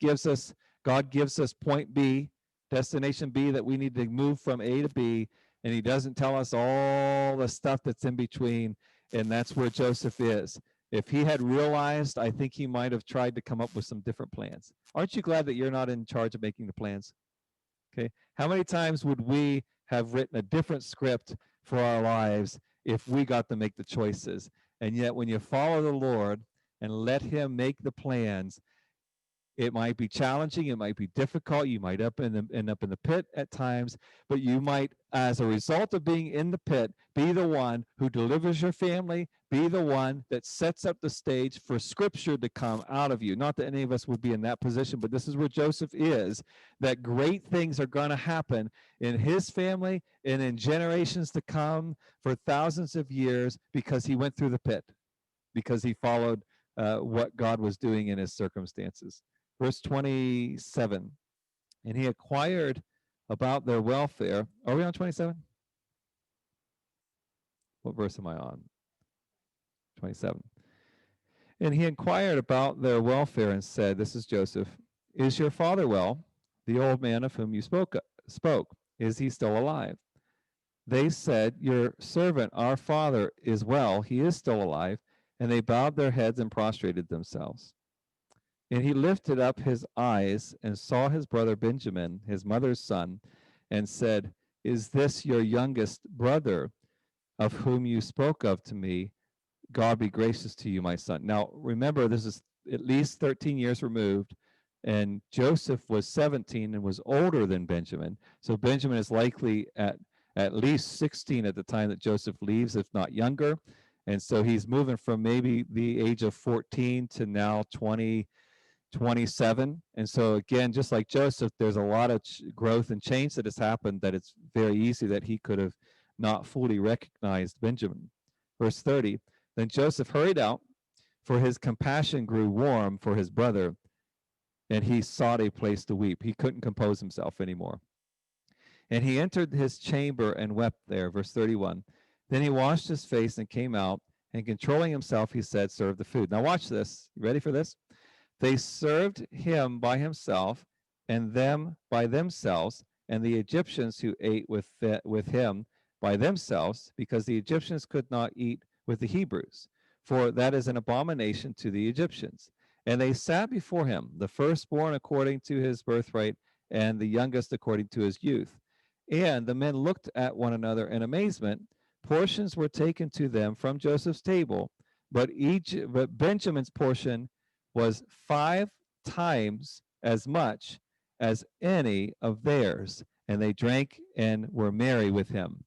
God gives us point B, destination B, that we need to move from A to B, and he doesn't tell us all the stuff that's in between, and that's where Joseph is. If he had realized, I think he might have tried to come up with some different plans. Aren't you glad that you're not in charge of making the plans? Okay. How many times would we have written a different script for our lives if we got to make the choices? And yet, when you follow the Lord and let him make the plans, it might be challenging, it might be difficult, you might end up in the pit at times, but you might, as a result of being in the pit, be the one who delivers your family, be the one that sets up the stage for scripture to come out of you. Not that any of us would be in that position, but this is where Joseph is, that great things are going to happen in his family and in generations to come for thousands of years because he went through the pit, because he followed what God was doing in his circumstances. Verse 27, and he inquired about their welfare. Are we on 27? What verse am I on? 27. And he inquired about their welfare and said, this is Joseph, is your father well, the old man of whom you spoke? Is he still alive? They said, your servant, our father, is well. He is still alive. And they bowed their heads and prostrated themselves. And he lifted up his eyes and saw his brother Benjamin, his mother's son, and said, is this your youngest brother, of whom you spoke of to me? God be gracious to you, my son. Now, remember, this is at least 13 years removed, and Joseph was 17 and was older than Benjamin. So Benjamin is likely at least 16 at the time that Joseph leaves, if not younger. And so he's moving from maybe the age of 14 to now 27. And so again, just like Joseph, there's a lot of growth and change that has happened that it's very easy that he could have not fully recognized Benjamin. Verse 30, then Joseph hurried out, for his compassion grew warm for his brother, and he sought a place to weep. He couldn't compose himself anymore. And he entered his chamber and wept there. Verse 31, then he washed his face and came out, and controlling himself, he said, serve the food. Now watch this. You ready for this? They served him by himself, and them by themselves, and the Egyptians who ate with him by themselves, because the Egyptians could not eat with the Hebrews, for that is an abomination to the Egyptians. And they sat before him, the firstborn according to his birthright, and the youngest according to his youth. And the men looked at one another in amazement. Portions were taken to them from Joseph's table, but Benjamin's portion was 5 times as much as any of theirs, and they drank and were merry with him.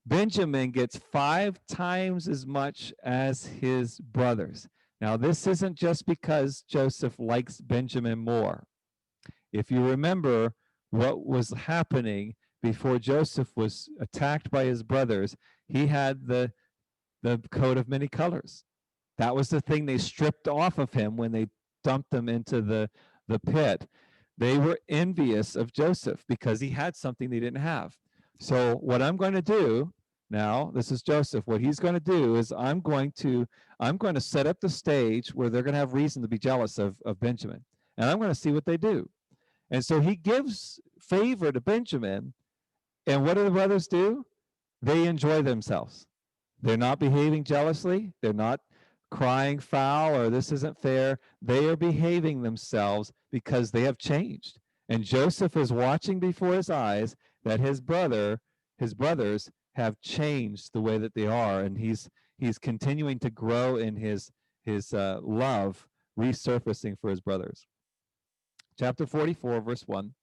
Benjamin gets 5 times as much as his brothers. Now, this isn't just because Joseph likes Benjamin more. If you remember what was happening before Joseph was attacked by his brothers, he had the coat of many colors. That was the thing they stripped off of him when they dumped him into the pit. They were envious of Joseph because he had something they didn't have. So what I'm going to do now, this is Joseph, what he's going to do is I'm going to set up the stage where they're going to have reason to be jealous of Benjamin. And I'm going to see what they do. And so he gives favor to Benjamin. And what do the brothers do? They enjoy themselves. They're not behaving jealously. They're not crying foul or this isn't fair. They are behaving themselves because they have changed. And Joseph is watching before his eyes that his brothers have changed the way that they are, and he's continuing to grow in his love resurfacing for his brothers. Chapter 44, verse 1.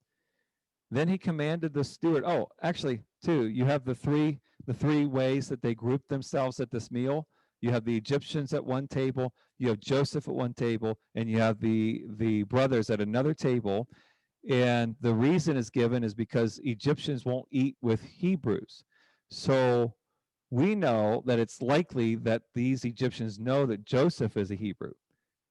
Then he commanded the steward. Oh, actually, 2. You have the three ways that they grouped themselves at this meal. You have the Egyptians at one table, you have Joseph at one table, and you have the brothers at another table. And the reason is given is because Egyptians won't eat with Hebrews. So we know that it's likely that these Egyptians know that Joseph is a Hebrew.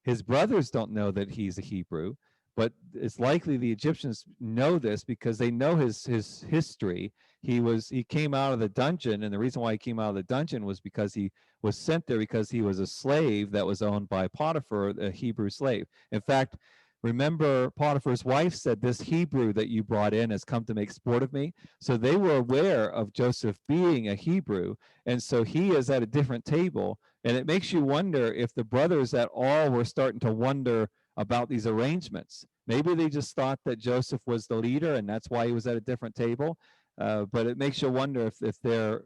His brothers don't know that he's a Hebrew, but it's likely the Egyptians know this because they know his history. He came out of the dungeon, and the reason why he came out of the dungeon was because he was sent there because he was a slave that was owned by Potiphar, a Hebrew slave. In fact, remember Potiphar's wife said, "This Hebrew that you brought in has come to make sport of me." So they were aware of Joseph being a Hebrew, and so he is at a different table. And it makes you wonder if the brothers at all were starting to wonder about these arrangements. Maybe they just thought that Joseph was the leader and that's why he was at a different table. But it makes you wonder if they're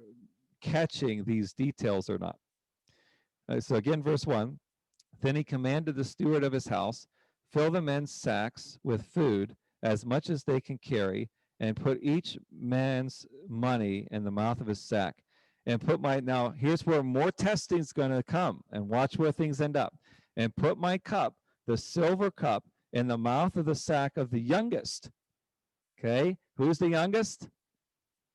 catching these details or not. So again, verse 1, then he commanded the steward of his house, fill the men's sacks with food, as much as they can carry, and put each man's money in the mouth of his sack. And now here's where more testing is going to come, and watch where things end up. And put my cup, the silver cup, in the mouth of the sack of the youngest. Okay, who's the youngest?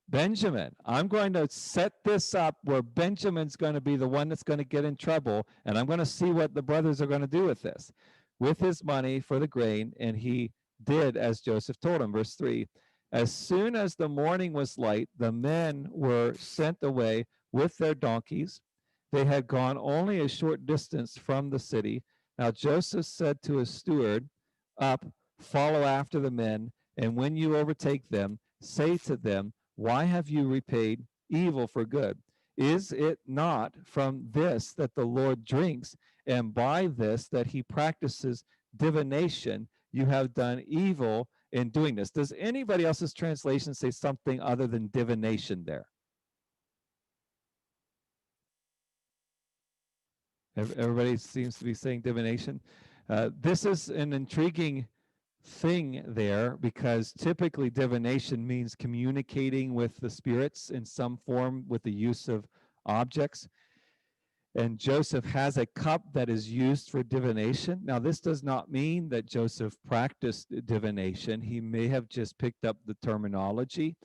Benjamin. I'm going to set this up where Benjamin's going to be the one that's going to get in trouble, and I'm going to see what the brothers are going to do with this, with his money for the grain. And he did as Joseph told him. Verse 3, as soon as the morning was light, the men were sent away with their donkeys. They had gone only a short distance from the city. Now Joseph said to his steward, up, follow after the men, and when you overtake them, say to them, why have you repaid evil for good? Is it not from this that the Lord drinks, and by this that he practices divination? You have done evil in doing this. Does anybody else's translation say something other than divination there? Everybody seems to be saying divination. This is an intriguing thing there, because typically divination means communicating with the spirits in some form with the use of objects. And Joseph has a cup that is used for divination. Now, this does not mean that Joseph practiced divination. He may have just picked up the terminology,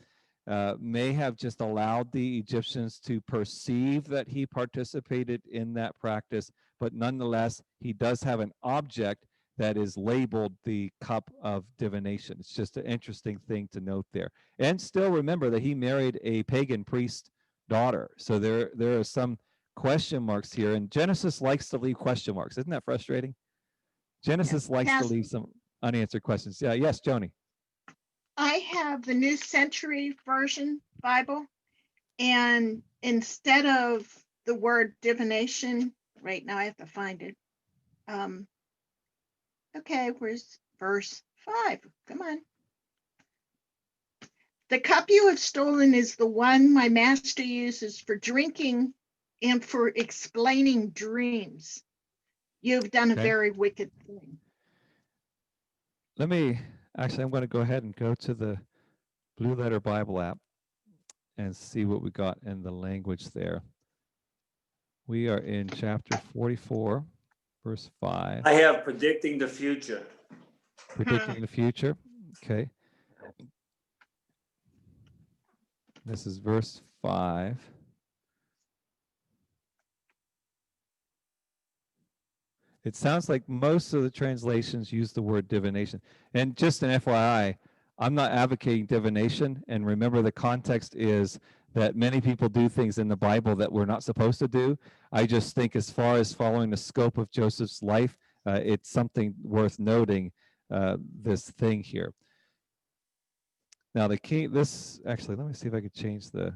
may have just allowed the Egyptians to perceive that he participated in that practice, but nonetheless, he does have an object that is labeled the cup of divination. It's just an interesting thing to note there. And still remember that he married a pagan priest daughter. So there are some question marks here, and Genesis likes to leave question marks. Isn't that frustrating? Genesis likes to leave some unanswered questions. Yeah, yes, Joni.
I have the New Century Version Bible, and instead of the word divination, right now I have to find it. Okay, where's verse 5? Come on. The cup you have stolen is the one my master uses for drinking and for explaining dreams. You have done a very wicked thing.
I'm going to go ahead and go to the Blue Letter Bible app and see what we got in the language there. We are in chapter 44, verse 5.
I have predicting the future.
Predicting the future. Okay. This is verse 5. It sounds like most of the translations use the word divination. And just an FYI, I'm not advocating divination. And remember, the context is that many people do things in the Bible that we're not supposed to do. I just think as far as following the scope of Joseph's life, it's something worth noting, this thing here. Now the king, actually, let me see if I could change the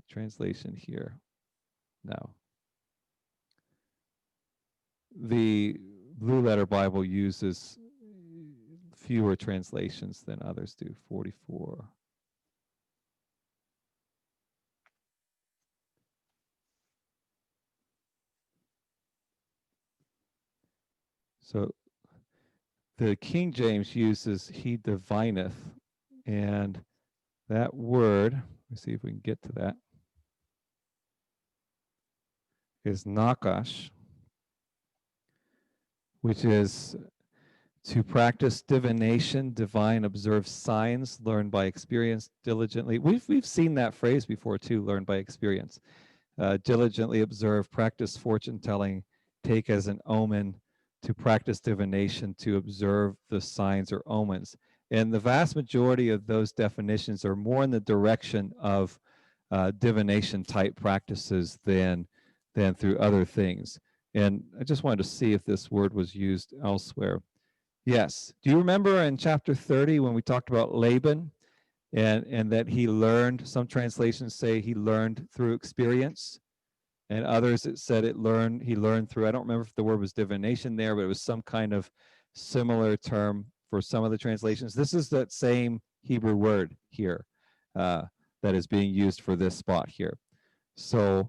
translation here. No. The Blue Letter Bible uses fewer translations than others do, 44. So the King James uses he divineth, and that word, let me see if we can get to that. is nakash, which is to practice divination, divine, observe signs, learn by experience diligently. We've seen that phrase before too, learn by experience. Diligently observe, practice fortune telling, take as an omen, to practice divination, to observe the signs or omens. And the vast majority of those definitions are more in the direction of divination type practices than through other things. And I just wanted to see if this word was used elsewhere. Yes. Do you remember in chapter 30 when we talked about Laban and that he learned, some translations say he learned through experience, and others it said he learned through, I don't remember if the word was divination there, but it was some kind of similar term for some of the translations. This is that same Hebrew word here that is being used for this spot here. So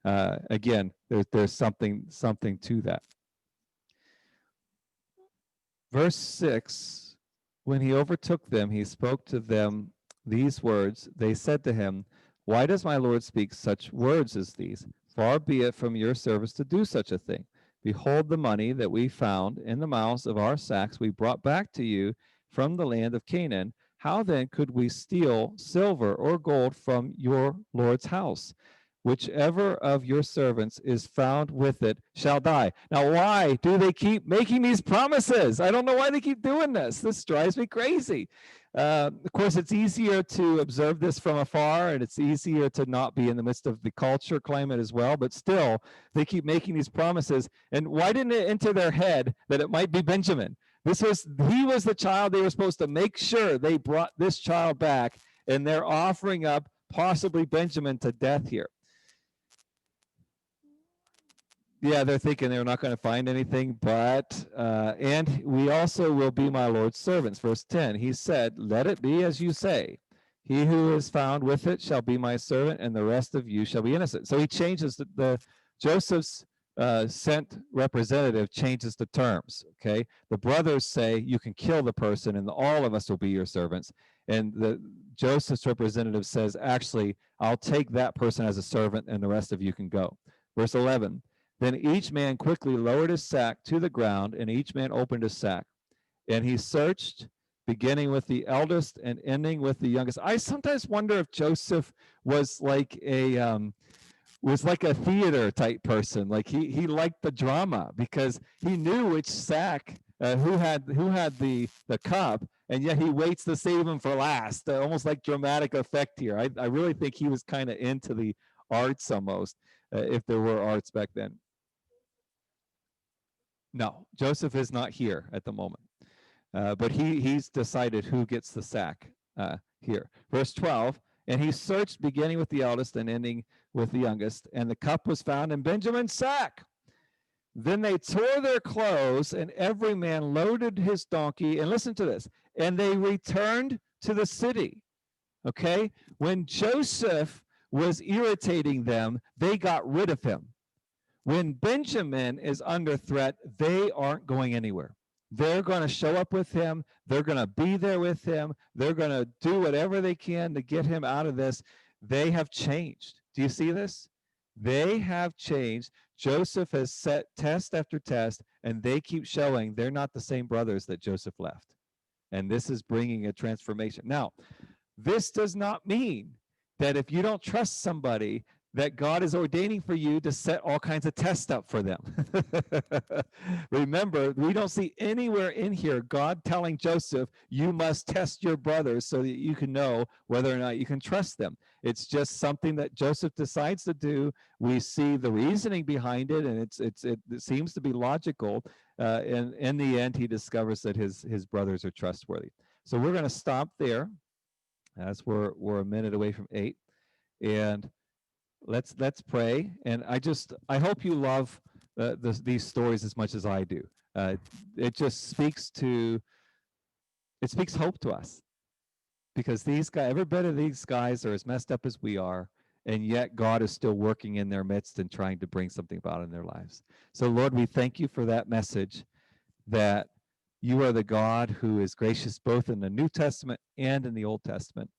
again, there's something to that. Verse 6, when he overtook them, he spoke to them these words. They said to him, why does my Lord speak such words as these? Far be it from your servants to do such a thing. Behold, the money that we found in the mouths of our sacks we brought back to you from the land of Canaan. How then could we steal silver or gold from your Lord's house? Whichever of your servants is found with it shall die. Now, why do they keep making these promises? I don't know why they keep doing this. This drives me crazy. Of course, it's easier to observe this from afar, and it's easier to not be in the midst of the culture climate as well, but still, they keep making these promises. And why didn't it enter their head that it might be Benjamin? He was the child they were supposed to make sure they brought this child back, and they're offering up possibly Benjamin to death here. Yeah, they're thinking they're not going to find anything, but, and we also will be my Lord's servants. Verse 10, he said, let it be as you say. He who is found with it shall be my servant, and the rest of you shall be innocent. So he changes the Joseph's sent representative changes the terms, okay? The brothers say you can kill the person and all of us will be your servants. And the Joseph's representative says, actually, I'll take that person as a servant and the rest of you can go. Verse 11, then each man quickly lowered his sack to the ground, and each man opened his sack. And he searched, beginning with the eldest and ending with the youngest. I sometimes wonder if Joseph was like a theater type person. Like he liked the drama because he knew which sack, who had the cup, and yet he waits to save him for last. Almost like dramatic effect here. I really think he was kind of into the arts almost, if there were arts back then. No, Joseph is not here at the moment, but he's decided who gets the sack here. Verse 12, and he searched beginning with the eldest and ending with the youngest, and the cup was found in Benjamin's sack. Then they tore their clothes, and every man loaded his donkey, and listen to this, and they returned to the city. Okay? When Joseph was irritating them, they got rid of him. When Benjamin is under threat, they aren't going anywhere. They're going to show up with him. They're going to be there with him. They're going to do whatever they can to get him out of this. They have changed. Do you see this? They have changed. Joseph has set test after test, and they keep showing they're not the same brothers that Joseph left. And this is bringing a transformation. Now, this does not mean that if you don't trust somebody, that God is ordaining for you to set all kinds of tests up for them. Remember, we don't see anywhere in here God telling Joseph, you must test your brothers so that you can know whether or not you can trust them. It's just something that Joseph decides to do. We see the reasoning behind it, and it seems to be logical. And in the end, he discovers that his brothers are trustworthy. So we're going to stop there, as we're a minute away from 8. And let's pray. And I hope you love these stories as much as I do. It just speaks hope to us, because these guys, every bit of these guys are as messed up as we are, and yet God is still working in their midst and trying to bring something about in their lives. So Lord, we thank you for that message, that you are the God who is gracious both in the New Testament and in the Old Testament.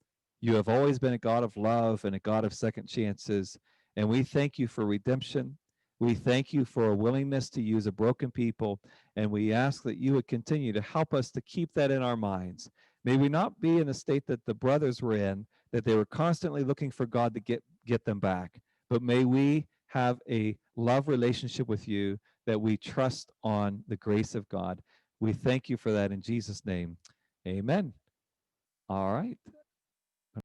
You have always been a God of love and a God of second chances, And we thank you for redemption. We thank you for a willingness to use a broken people. And we ask that you would continue to help us to keep that in our minds. May we not be in the state that the brothers were in, that they were constantly looking for God to get them back. But may we have a love relationship with you that we trust on the grace of God. We thank you for that in Jesus' name. Amen. All right.